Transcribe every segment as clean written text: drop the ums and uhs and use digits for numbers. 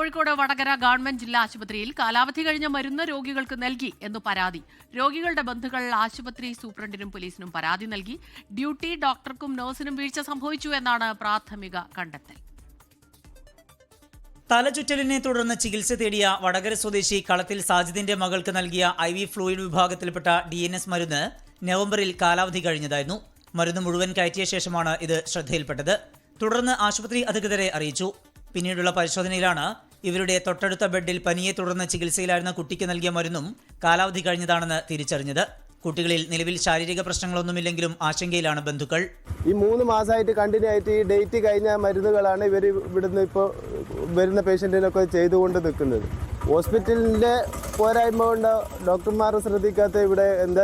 Kozhikode Vadakara government ജില്ലാ ആശുപത്രിയിൽ കാലാവധി കഴിഞ്ഞ മരുന്ന് രോഗികൾക്ക് നൽകി എന്ന് പരാതി. രോഗികളുടെ ബന്ധുക്കൾ ആശുപത്രി സൂപ്രണ്ടിനും പോലീസിനും പരാതി നൽകി. ഡ്യൂട്ടി ഡോക്ടർക്കും നഴ്സിനും വീഴ്ച സംഭവിച്ചു എന്നാണ് പ്രാഥമിക കണ്ടെത്തൽ. തലചുറ്റലിനെ തുടർന്ന് ചികിത്സ തേടിയ വടകര സ്വദേശി കളത്തിൽ സാജിദിന്റെ മകൾക്ക് നൽകിയ IV ഫ്ലൂയിഡ് വിഭാഗത്തിൽപ്പെട്ട DNS മരുന്ന് നവംബറിൽ കാലാവധി കഴിഞ്ഞതായിരുന്നു. മരുന്ന് മുഴുവൻ കയറ്റിയ ശേഷമാണ് ഇത് ശ്രദ്ധയിൽപ്പെട്ടത്. തുടർന്ന് ആശുപത്രി അധികൃതരെ അറിയിച്ചു. പിന്നീടുള്ള പരിശോധനയിലാണ് ഇവരുടെ തൊട്ടടുത്ത ബെഡിൽ പനിയെ തുടർന്ന് ചികിത്സയിലായിരുന്ന കുട്ടിക്ക് നൽകിയ മരുന്നും കാലാവധി കഴിഞ്ഞതാണെന്ന് തിരിച്ചറിഞ്ഞത്. കുട്ടികളിൽ നിലവിൽ ശാരീരിക പ്രശ്നങ്ങളൊന്നുമില്ലെങ്കിലും ആശങ്കയിലാണ് ബന്ധുക്കൾ. ഈ 3 മാസമായിട്ട് കണ്ടിന്യൂ ആയിട്ട് ഈ ഡേറ്റ് കഴിഞ്ഞ മരുന്നുകളാണ് ഇവർ ഇവിടുന്ന് ഇപ്പോൾ വരുന്ന പേഷ്യൻറ്റിനൊക്കെ ചെയ്തുകൊണ്ട് നിൽക്കുന്നത്. ഹോസ്പിറ്റലിൻ്റെ പോരായ്മ കൊണ്ട് ഡോക്ടർമാർ ശ്രദ്ധിക്കാത്ത ഇവിടെ എന്താ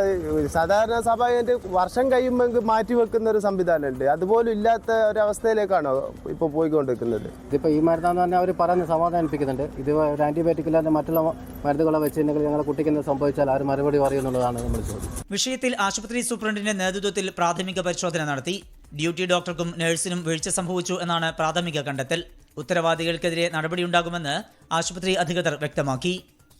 സാധാരണ സ്വാഭാവികമായിട്ട് വർഷം കഴിയുമ്പോൾ മാറ്റി വെക്കുന്ന ഒരു സംവിധാനമുണ്ട്. അതുപോലും ഇല്ലാത്ത ഒരവസ്ഥയിലേക്കാണോ ഇപ്പോൾ പോയിക്കൊണ്ടിരിക്കുന്നത്. ഇതിപ്പോൾ ഈ മരുന്നാന്ന് പറഞ്ഞാൽ അവർ പറഞ്ഞ് സമാധാനിപ്പിക്കുന്നുണ്ട്. ഇത് ഒരു ആൻറ്റിബയോട്ടിക് ഇല്ലാതെ മറ്റുള്ള മരുന്നുകളെ വെച്ചിട്ടുണ്ടെങ്കിൽ ഞങ്ങളുടെ കുട്ടിക്ക് എന്ത് സംഭവിച്ചാൽ ആരും മറുപടി പറയുന്നുള്ളതാണ് നമ്മൾ ചോദ്യം. വിഷയത്തിൽ ആശുപത്രി സൂപ്രണ്ടിന്റെ നേതൃത്വത്തിൽ പ്രാഥമിക പരിശോധന നടത്തി. ഡ്യൂട്ടി ഡോക്ടർക്കും നഴ്സിനും വീഴ്ച സംഭവിച്ചു എന്നാണ് പ്രാഥമിക കണ്ടെത്തൽ. ഉത്തരവാദികൾക്കെതിരെ നടപടിയുണ്ടാകുമെന്ന് ആശുപത്രി അധികൃതർ വ്യക്തമാക്കി.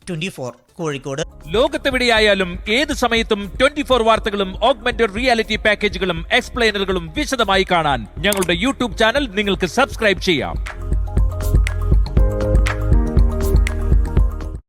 24 കോഴിക്കോട്. ലോകത്തെവിടെയായാലും ഏത് സമയത്തും 24 വാർത്തകളും ഓഗ്മെന്റഡ് റിയാലിറ്റി പാക്കേജുകളും എക്സ്പ്ലെയിനറുകളും വിശദമായി കാണാൻ ഞങ്ങളുടെ യൂട്യൂബ് ചാനൽ നിങ്ങൾക്ക് സബ്സ്ക്രൈബ് ചെയ്യാം.